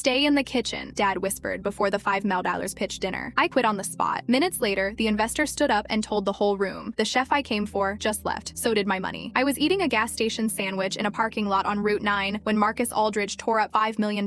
Stay in the kitchen, Dad whispered before the $5 pitch dinner. I quit on the spot. Minutes later, the investor stood up and told the whole room. The chef I came for just left. So did my money. I was eating a gas station sandwich in a parking lot on Route 9 when Marcus Aldridge tore up $5 million.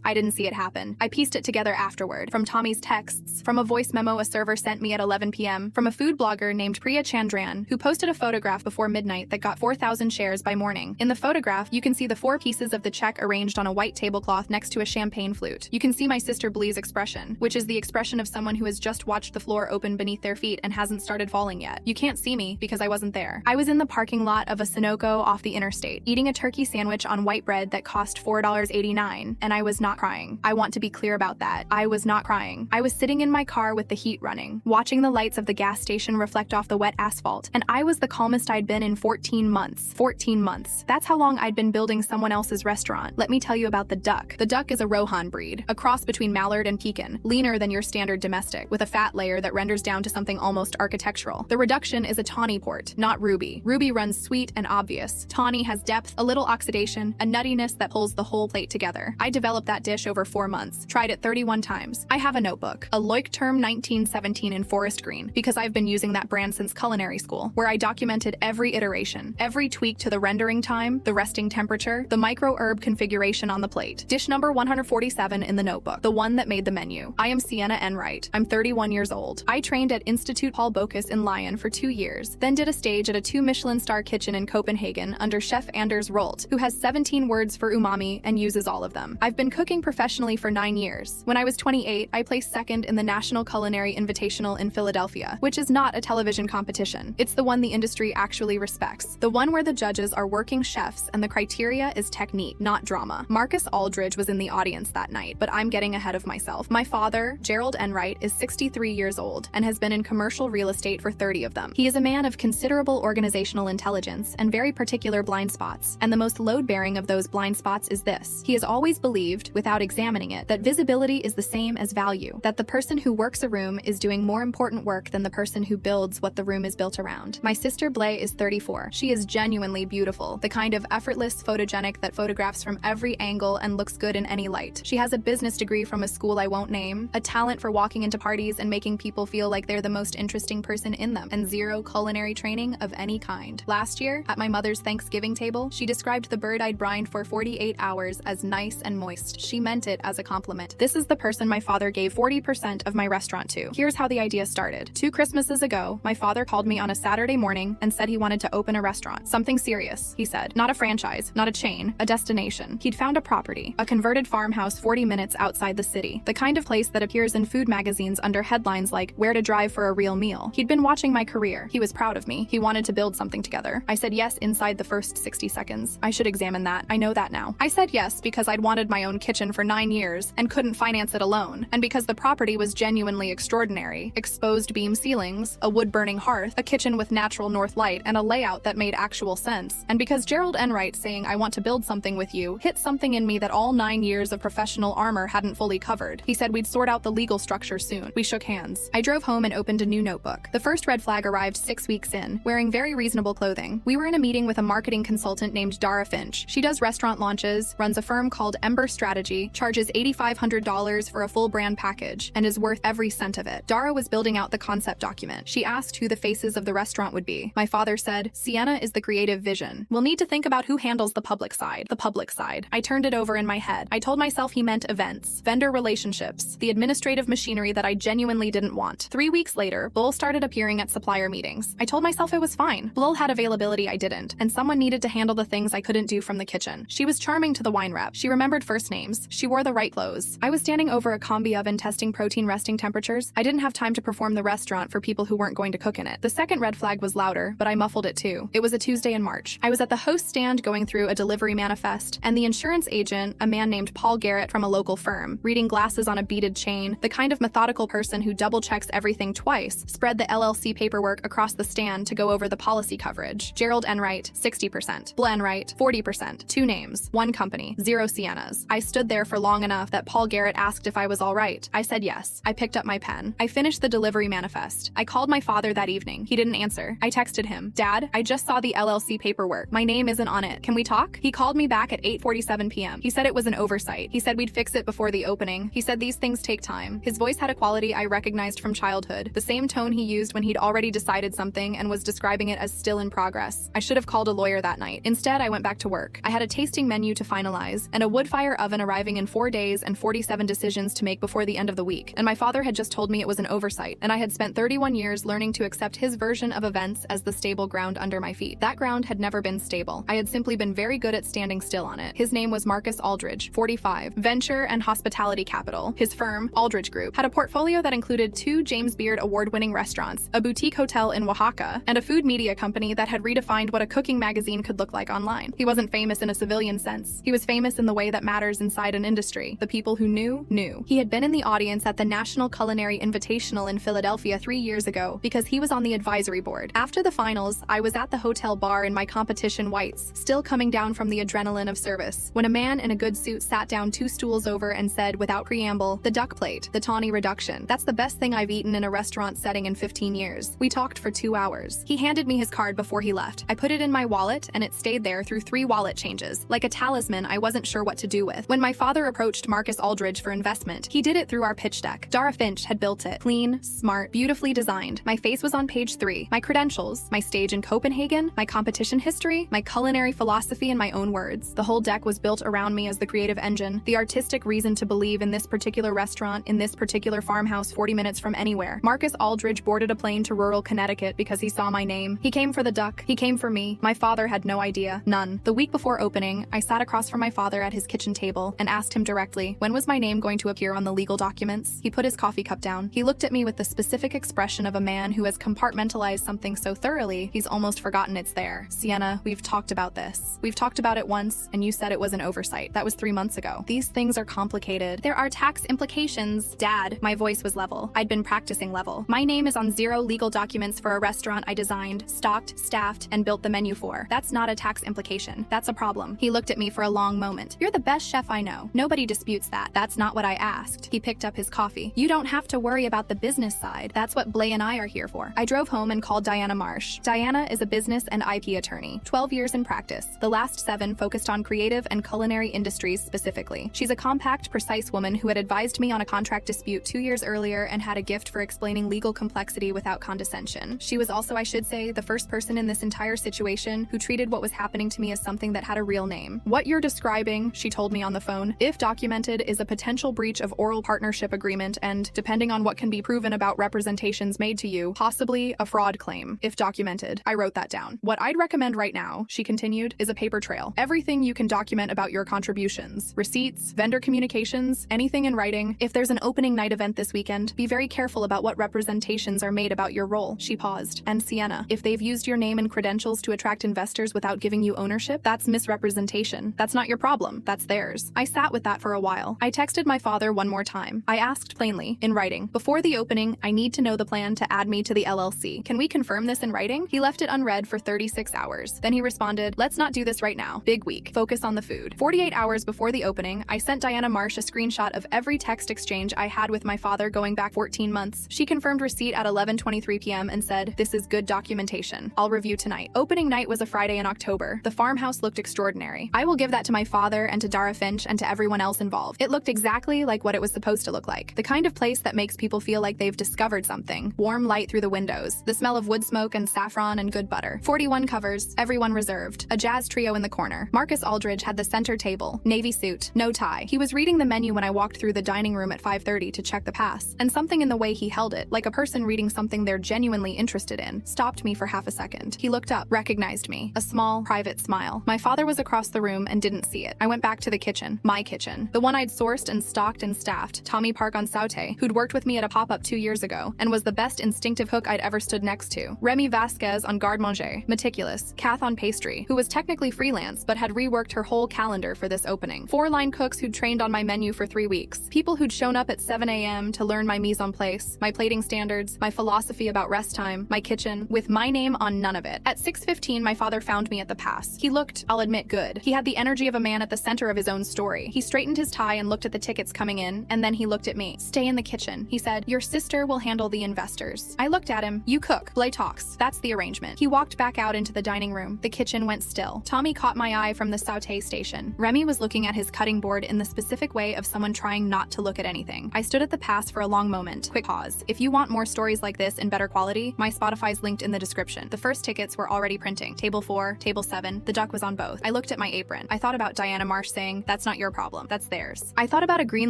I didn't see it happen. I pieced it together afterward. From Tommy's texts, from a voice memo a server sent me at 11 p.m., from a food blogger named Priya Chandran, who posted a photograph before midnight that got 4,000 shares by morning. In the photograph, you can see the 4 pieces of the check arranged on a white tablecloth next to a champagne flute. You can see my sister Blee's expression, which is the expression of someone who has just watched the floor open beneath their feet and hasn't started falling yet. You can't see me because I wasn't there. I was in the parking lot of a Sunoco off the interstate, eating a turkey sandwich on white bread that cost $4.89, and I was not crying. I want to be clear about that. I was not crying. I was sitting in my car with the heat running, watching the lights of the gas station reflect off the wet asphalt, and I was the calmest I'd been in 14 months. 14 months. That's how long I'd been building someone else's restaurant. Let me tell you about the duck. The duck is a Rohan breed, a cross between Mallard and Pekin, leaner than your standard domestic, with a fat layer that renders down to something almost architectural. The reduction is a tawny port, not ruby. Ruby runs sweet and obvious. Tawny has depth, a little oxidation, a nuttiness that pulls the whole plate together. I developed that dish over 4 months, tried it 31 times. I have a notebook, a Leuchtturm 1917 in forest green, because I've been using that brand since culinary school, where I documented every iteration, every tweak to the rendering time, the resting temperature, the micro-herb configuration on the plate. Dish number 147 in the notebook, the one that made the menu. I am Sienna Enright. I'm 31 years old. I trained at Institute Paul Bocuse in Lyon for 2 years, then did a stage at a 2 Michelin star kitchen in Copenhagen under Chef Anders Rolt, who has 17 words for umami and uses all of them. I've been cooking professionally for 9 years. When I was 28, I placed second in the National Culinary Invitational in Philadelphia, which is not a television competition. It's the one the industry actually respects. The one where the judges are working chefs and the criteria is technique, not drama. Marcus Aldridge was in the audience that night, but I'm getting ahead of myself. My father, Gerald Enright, is 63 years old and has been in commercial real estate for 30 of them. He is a man of considerable organizational intelligence and very particular blind spots, and the most load-bearing of those blind spots is this. He has always believed, without examining it, that visibility is the same as value, that the person who works a room is doing more important work than the person who builds what the room is built around. My sister Blay is 34. She is genuinely beautiful, the kind of effortless photogenic that photographs from every angle and looks good in any light. She has a business degree from a school I won't name, a talent for walking into parties and making people feel like they're the most interesting person in them, and zero culinary training of any kind. Last year, at my mother's Thanksgiving table, she described the bird I'd brined for 48 hours as nice and moist. She meant it as a compliment. This is the person my father gave 40% of my restaurant to. Here's how the idea started. 2 Christmases ago, my father called me on a Saturday morning and said he wanted to open a restaurant. Something serious, he said. Not a franchise, not a chain, a destination. He'd found a property, a converted farmhouse 40 minutes outside the city, the kind of place that appears in food magazines under headlines like "Where to Drive for a Real Meal." He'd been watching my career. He was proud of me. He wanted to build something together. I said yes inside the first 60 seconds. I should examine that. I know that now. I said yes because I'd wanted my own kitchen for 9 years and couldn't finance it alone, and because the property was genuinely extraordinary. Exposed beam ceilings, a wood-burning hearth, a kitchen with natural north light, and a layout that made actual sense. And because Gerald Enright saying "I want to build something with you" hit something in me that all 9 years of professional armor hadn't fully covered. He said we'd sort out the legal structure soon. We shook hands. I drove home and opened a new notebook. The first red flag arrived 6 weeks in, wearing very reasonable clothing. We were in a meeting with a marketing consultant named Dara Finch. She does restaurant launches, runs a firm called Ember Strategy, charges $8,500 for a full brand package, and is worth every cent of it. Dara was building out the concept document. She asked who the faces of the restaurant would be. My father said, "Sienna is the creative vision. We'll need to think about who handles the public side." The public side. I turned it over in my head. I told myself he meant events, vendor relationships, the administrative machinery that I genuinely didn't want. 3 weeks later, Bull started appearing at supplier meetings. I told myself it was fine. Bull had availability I didn't, and someone needed to handle the things I couldn't do from the kitchen. She was charming to the wine rep. She remembered first names. She wore the right clothes. I was standing over a combi oven testing protein resting temperatures. I didn't have time to perform the restaurant for people who weren't going to cook in it. The second red flag was louder, but I muffled it too. It was a Tuesday in March. I was at the host stand going through a delivery manifest, and the insurance agent, a man named Paul Garrett from a local firm, reading glasses on a beaded chain, the kind of methodical person who double-checks everything twice, spread the LLC paperwork across the stand to go over the policy coverage. Gerald Enright, 60%. Blen Enright, 40%. 2 names, 1 company, 0 Siennas. I stood there for long enough that Paul Garrett asked if I was all right. I said yes. I picked up my pen. I finished the delivery manifest. I called my father that evening. He didn't answer. I texted him, "Dad, I just saw the LLC paperwork. My name isn't on it. Can we talk?" He called me back at 8:47 p.m. He said it was an oversight. He said we'd fix it before the opening. He said these things take time. His voice had a quality I recognized from childhood, the same tone he used when he'd already decided something and was describing it as still in progress. I should have called a lawyer that night. Instead, I went back to work. I had a tasting menu to finalize, and a wood fire oven arriving in 4 days and 47 decisions to make before the end of the week. And my father had just told me it was an oversight, and I had spent 31 years learning to accept his version of events as the stable ground under my feet. That ground had never been stable. I had simply been very good at standing still on it. His name was Marcus Aldridge, 45, venture and hospitality capital. His firm, Aldridge Group, had a portfolio that included 2 James Beard award-winning restaurants, a boutique hotel in Oaxaca, and a food media company that had redefined what a cooking magazine could look like online. He wasn't famous in a civilian sense. He was famous in the way that matters inside an industry. The people who knew, knew. He had been in the audience at the National Culinary Invitational in Philadelphia 3 years ago because he was on the advisory board. After the finals, I was at the hotel bar in my competition whites, still coming down from the adrenaline of service, when a man in a good suit sat down 2 stools over and said, without preamble, the duck plate, the tawny reduction. That's the best thing I've eaten in a restaurant setting in 15 years. We talked for 2 hours. He handed me his card before he left. I put it in my wallet, and it stayed there through 3 wallet changes, like a talisman I wasn't sure what to do with. When my father approached Marcus Aldridge for investment, he did it through our pitch deck. Dara Finch had built it. Clean, smart, beautifully designed. My face was on page 3. My credentials, my stage in Copenhagen, my competition history, my culinary philosophy in my own words. The whole deck was built around me as the creative engine, the artistic reason to believe in this particular restaurant, in this particular farmhouse 40 minutes from anywhere. Marcus Aldridge boarded a plane to rural Connecticut because he saw my name. He came for the duck. He came for me. My father had no idea. None. The week before opening, I sat across from my father at his kitchen table and asked him directly, when was my name going to appear on the legal documents? He put his coffee cup down. He looked at me with the specific expression of a man who has compartmentalized something so thoroughly, he's almost forgotten it's there. Sienna, we've talked about this. We've talked about it once, and you said it was an oversight. That was 3 months ago. These things are complicated. There are tax implications. Dad, my voice was level. I'd been practicing level. My name is on 0 legal documents for a restaurant I designed, stocked, staffed, and built the menu for. That's not a tax implication. That's a problem. He looked at me for a long moment. You're the best chef I know. Nobody disputes that. That's not what I asked. He picked up his coffee. You don't have to worry about the business side. That's what Blay and I are here for. I drove home and called Diana Marsh. Diana is a business and IP attorney, 12 years in practice. The last 7 focused on creative and culinary industries specifically. She's a compact, precise woman who had advised me on a contract dispute 2 years earlier and had a gift for explaining legal complexity without condescension. She was also, I should say, the first person in this entire situation who treated what was happening to me as something that had a real name. What you're describing, she told me on the phone, if documented, is a potential breach of oral partnership agreement and, depending on what can be proven about representations made to you, possibly a fraud claim, if documented. I wrote that down. What I'd recommend right now, she continued, is a paper trail. Everything you can document about your contributions, receipts, vendor communications, anything in writing. If there's an opening night event this weekend, be very careful about what representations are made about your role. She paused. And Sienna, if they've used your name and credentials to attract investors without giving you ownership, that's misrepresentation. That's not your problem. That's theirs. I sat with that for a while. I texted my father one more time. I asked plainly, in writing, before the opening, I need to know the plan to add me to the LLC. Can we confirm this in writing? He left it unread for 36 hours. Then he responded, let's not do this right now. Big week. Focus on the food. 48 hours before the opening, I sent Diana Marsh a screenshot of every text exchange I had with my father going back 14 months. She confirmed receipt at 11:23 p.m. and said, this is good documentation. I'll review tonight. Opening night was a Friday in October. The farmhouse looked extraordinary. I will give that to my father and to Dara Finch and to everyone else involved. It looked exactly like what it was supposed to look like. The kind of place that makes people feel like they've discovered something. Warm light through the windows. The smell of wood smoke and saffron and good butter. 41 covers, everyone reserved. A jazz trio in the corner. Marcus Aldridge had the center table. Navy suit. No tie. He was reading the menu when I walked through the dining room at 5:30 to check the pass. And something in the way he held it, like a person reading something they're genuinely interested in, stopped me for half a second. He looked up, recognized me. A small, private smile. My father was across the room and didn't see it. I went back to the kitchen. My kitchen. The one I'd sourced and stocked and staffed. Tommy Park on Saute, who'd worked with me at a pop-up 2 years ago, and was the best instinctive hook I'd ever stood next to. Remy Vasquez on garde manger. Meticulous. Kath on pastry, who was technically freelance, but had reworked her whole calendar for this opening. 4-line cooks who'd trained on my menu for 3 weeks. People who'd shown up at 7 a.m. to learn my mise en place, my plating standards, my philosophy about rest time, my kitchen, with my name on none of it. At 6:15, my father found me at the pass. He looked, I'll admit, good. He had the energy of a man at the center of his own story. He straightened his tie and looked at the tickets coming in, and then he looked at me. Stay in the kitchen. He said, your sister will handle the investors. I looked at him. You cook. Blay talks. That's the arrangement. He walked back out into the dining room. The kitchen went still. Tommy caught my eye from the Saute station. Remy was looking at his cutting board in the specific way of someone trying not to look at anything. I stood at the pass for a long moment. Quick pause. If you want more stories like this in better quality, my Spotify's linked in the description. The first tickets were already printing. Table 4, table 7, the duck was on both. I looked at my apron. I thought about Diana Marsh saying, "That's not your problem, that's theirs." I thought about a green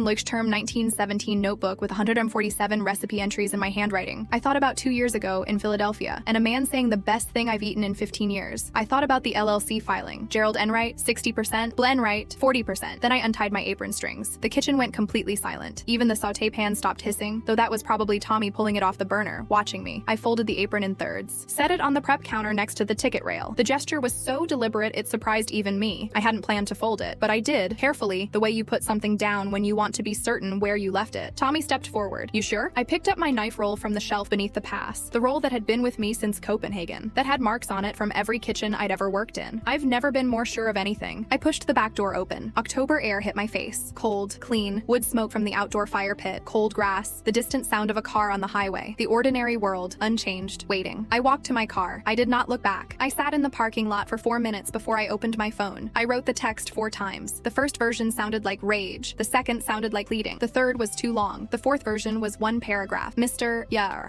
Leuchtturm 1917 notebook with 147 recipe entries in my handwriting. I thought about 2 years ago in Philadelphia, and a man saying the best thing I've eaten in 15 years. I thought about the LLC filing. Gerald Enright, 60%, Glenn Wright, 40%. Then I untied my apron strings. The kitchen went completely silent. Even the sauté pan stopped hissing, though that was probably Tommy pulling it off the burner, watching me. I folded the apron in thirds, set it on the prep counter next to the ticket rail. The gesture was so deliberate it surprised even me. I hadn't planned to fold it, but I did, carefully, the way you put something down when you want to be certain where you left it. Tommy stepped forward. "You sure?" I picked up my knife roll from the shelf beneath the pass, the roll that had been with me since Copenhagen, that had marks on it from every kitchen I'd ever worked in. I've never been more sure of anything. I pushed the back door open. October air hit my face. Cold, clean, wood smoke from the outdoor fire pit, cold grass, the distant sound of a car on the highway, the ordinary world, unchanged, waiting. I walked to my car. I did not look back. I sat in the parking lot for 4 minutes before I opened my phone. I wrote the text 4 times. The first version sounded like rage. The second sounded like pleading. The third was too long. The fourth version was 1 paragraph. "Mr.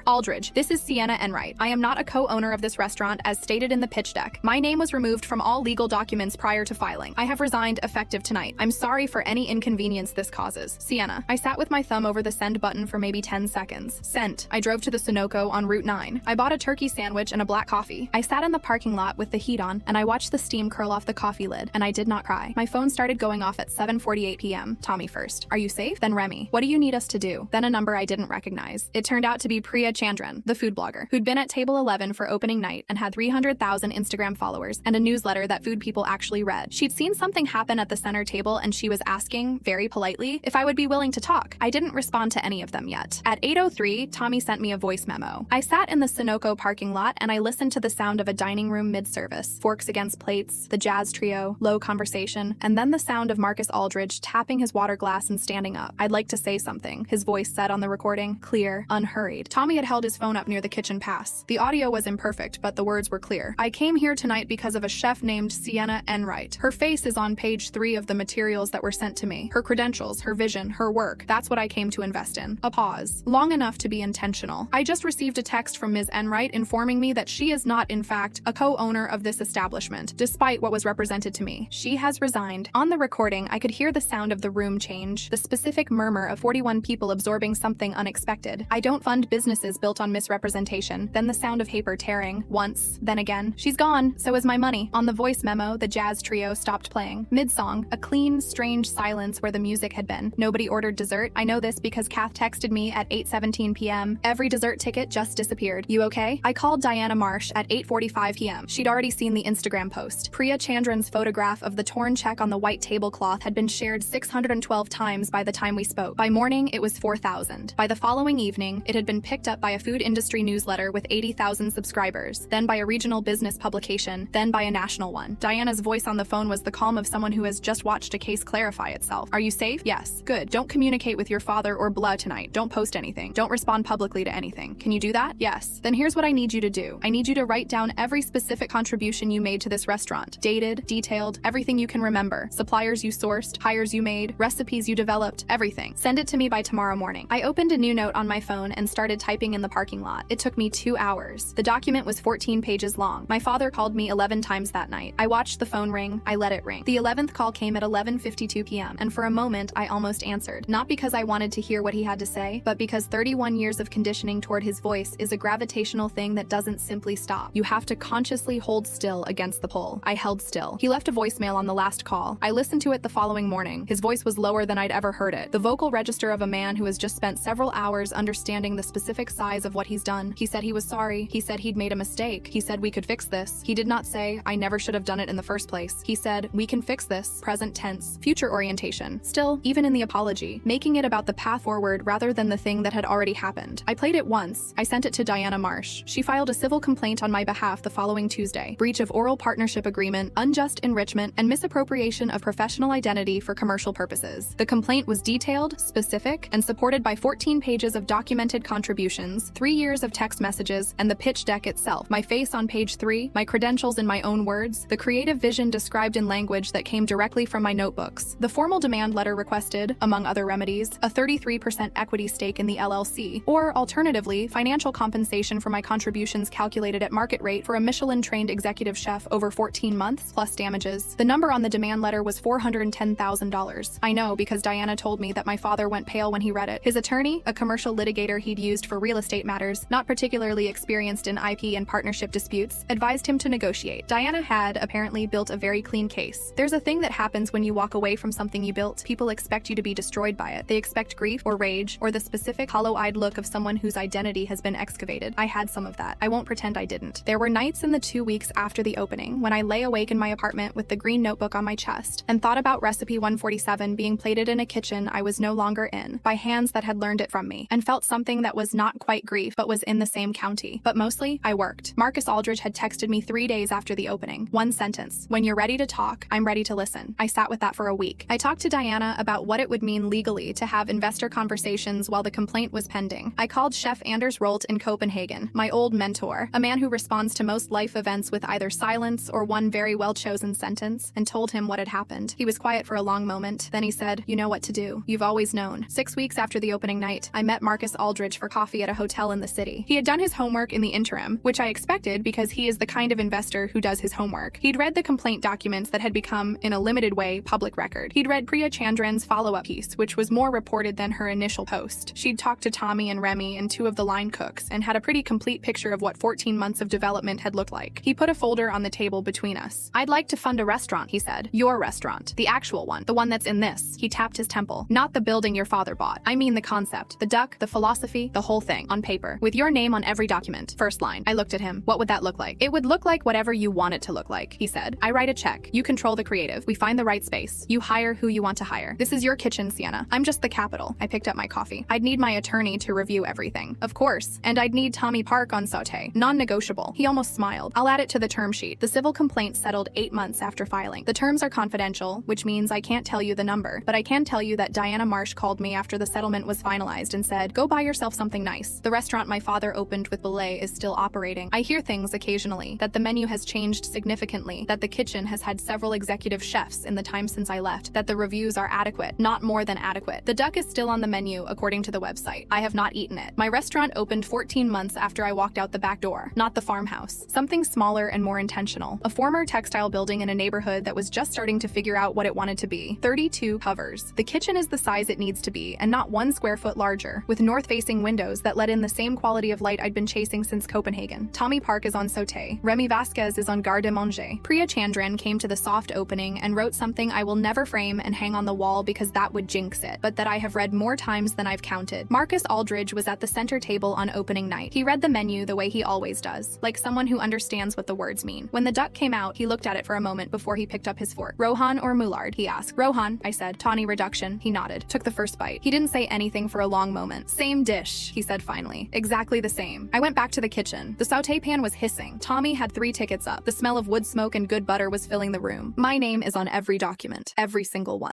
Aldridge, this is Sienna Enright. I am not a co-owner of this restaurant as stated in the pitch deck. My name was removed from all legal documents prior to filing. I have resigned effective tonight. I'm sorry for any inconvenience this causes. Sienna." I sat with my thumb over the send button for maybe 10 seconds. Sent. I drove to the Sunoco on Route 9. I bought a turkey sandwich and a black coffee. I sat in the parking lot with the heat on, and I watched the steam curl off the coffee lid, and I did not cry. My phone started going off at 7:48 p.m. Tommy first. "Are you safe?" Then Remy. "What do you need us to do?" Then a number I didn't recognize. It turned out to be Priya Chandran, the food blogger, who'd been at table 11 for opening night and had 300,000 Instagram followers and a newsletter that food people actually read. She'd seen something happen at the center table, and she was asking, very politely, if I would be willing to talk. I didn't respond to any of them yet. At 8:03, Tommy sent me a voice memo. I sat in the Sunoco parking lot and I listened to the sound of a dining room mid-service, forks against plates, the jazz trio, low conversation, and then the sound of Marcus Aldridge tapping his water glass and standing up. "I'd like to say something," his voice said on the recording, clear, unhurried. Tommy had held his phone up near the kitchen pass. The audio was imperfect, but the words were clear. "I came here tonight because of a chef named Sienna Enright. Her face is on page 3 of the materials that were sent to me. Her credentials, her vision, her work. That's what I came to invest in." A pause. Long enough to be intentional. "I just received a text from Ms. Enright informing me that she is not, in fact, a co-owner of this establishment, despite what was represented to me. She has resigned." On the recording, I could hear the sound of the room change, the specific murmur of 41 people absorbing something unexpected. "I don't fund businesses built on misrepresentation." Then the sound of paper tearing, once, then again. "She's gone, so is my money." On the voice memo, the jazz trio stopped playing. Mid-song, a clean, strange silence where the music had been. Nobody ordered dessert. I know this because Kath texted me at 8:17 p.m. Every dessert ticket just disappeared. "You okay?" I called Diana Marsh at 8:45 p.m. She'd already seen the Instagram post. Priya Chandran's photograph of the torn check on the white tablecloth had been shared 612 times by the time we spoke. By morning, it was 4,000. By the following evening, it had been picked up by a food industry newsletter with 80,000 subscribers, then by a regional business publication, then by a national one. Diana's voice on the phone was the calm of someone who has just watched a case clarify itself. "Are you safe?" "Yes." "Good. Don't communicate with your father or Blah tonight. Don't post anything. Don't respond publicly to anything. Can you do that?" "Yes." "Then here's what I need you to do. I need you to write down every specific contribution you made to this restaurant. Dated, detailed, everything you can remember. Suppliers you sourced, hires you made, recipes you developed, everything. Send it to me by tomorrow morning." I opened a new note on my phone and started typing in the parking lot. It took me 2 hours. The document was 14 pages long. My father called me 11 times that night. I watched the phone ring. I let it ring. The 11th call came at 11:52 p.m., and for a moment, I almost answered. Not because I wanted to hear what he had to say, but because 31 years of conditioning toward his voice is a gravitational thing that doesn't simply stop. You have to consciously hold still against the pull. I held still. He left a voicemail on the last call. I listened to it the following morning. His voice was lower than I'd ever heard it. The vocal register of a man who has just spent several hours understanding the specific size of what he's done. He said he was sorry. He said he'd made a mistake. He said we could fix this. He did not say, "I never should have done it in the first place." He said, "We can fix this." Present tense. Future orientation. Still, even in the apology, making it about the path forward rather than the thing that had already happened. I played it once. I sent it to Diana Marsh. She filed a civil complaint on my behalf the following Tuesday. Breach of oral partnership agreement, unjust enrichment, and misappropriation of professional identity for commercial purposes. The complaint was detailed, specific, and supported by 14 pages of documented contributions, 3 years of text messages, and the pitch deck itself. My face on page 3, my credentials in my own words, the creative vision described in language that came directly from my notebook. books. The formal demand letter requested, among other remedies, a 33% equity stake in the LLC, or alternatively, financial compensation for my contributions calculated at market rate for a Michelin-trained executive chef over 14 months, plus damages. The number on the demand letter was $410,000. I know because Diana told me that my father went pale when he read it. His attorney, a commercial litigator he'd used for real estate matters, not particularly experienced in IP and partnership disputes, advised him to negotiate. Diana had, apparently, built a very clean case. There's a thing that happens when you walk away from something you built. People expect you to be destroyed by it. They expect grief or rage or the specific hollow-eyed look of someone whose identity has been excavated. I had some of that. I won't pretend I didn't. There were nights in the 2 weeks after the opening when I lay awake in my apartment with the green notebook on my chest and thought about recipe 147 being plated in a kitchen I was no longer in, by hands that had learned it from me, and felt something that was not quite grief but was in the same county. But mostly, I worked. Marcus Aldridge had texted me 3 days after the opening. One sentence: "When you're ready to talk, I'm ready to listen." I sat with that for a week. I talked to Diana about what it would mean legally to have investor conversations while the complaint was pending. I called Chef Anders Rolt in Copenhagen, my old mentor, a man who responds to most life events with either silence or one very well-chosen sentence, and told him what had happened. He was quiet for a long moment. Then he said, "You know what to do. You've always known." 6 weeks after the opening night, I met Marcus Aldridge for coffee at a hotel in the city. He had done his homework in the interim, which I expected because he is the kind of investor who does his homework. He'd read the complaint documents that had become, in a limited way, public record. He'd read Priya Chandran's follow-up piece, which was more reported than her initial post. She'd talked to Tommy and Remy and 2 of the line cooks and had a pretty complete picture of what 14 months of development had looked like. He put a folder on the table between us. "I'd like to fund a restaurant," he said. "Your restaurant. The actual one. The one that's in this." He tapped his temple. "Not the building your father bought. I mean the concept. The duck, the philosophy, the whole thing. On paper. With your name on every document." First line. I looked at him. "What would that look like?" "It would look like whatever you want it to look like," he said. "I write a check. You control the creative. We find the right space. You hire who you want to hire. This is your kitchen, Sienna. I'm just the capital." I picked up my coffee. "I'd need my attorney to review everything." "Of course. And I'd need Tommy Park on saute. Non-negotiable." He almost smiled. "I'll add it to the term sheet." The civil complaint settled 8 months after filing. The terms are confidential, which means I can't tell you the number, but I can tell you that Diana Marsh called me after the settlement was finalized and said, "Go buy yourself something nice. The restaurant my father opened with Belay is still operating." I hear things occasionally, that the menu has changed significantly, that the kitchen has had several executive chefs in the time since I left, that the reviews are adequate, not more than adequate. The duck is still on the menu, according to the website. I have not eaten it. My restaurant opened 14 months after I walked out the back door, not the farmhouse. Something smaller and more intentional. A former textile building in a neighborhood that was just starting to figure out what it wanted to be. 32 covers. The kitchen is the size it needs to be, and not 1 square foot larger, with north-facing windows that let in the same quality of light I'd been chasing since Copenhagen. Tommy Park is on saute. Remy Vasquez is on garde-manger. Priya Chandran came to the soft opening and wrote something I will never frame and hang on the wall because that would jinx it, but that I have read more times than I've counted. Marcus Aldridge was at the center table on opening night. He read the menu the way he always does, like someone who understands what the words mean. When the duck came out, he looked at it for a moment before he picked up his fork. "Rohan or Moulard?" he asked. "Rohan," I said. "Tawny reduction." He nodded. Took the first bite. He didn't say anything for a long moment. "Same dish," he said finally. "Exactly the same." I went back to the kitchen. The saute pan was hissing. Tommy had 3 tickets up. The smell of wood smoke and good butter was filling the room. My name is on every document. Every single one.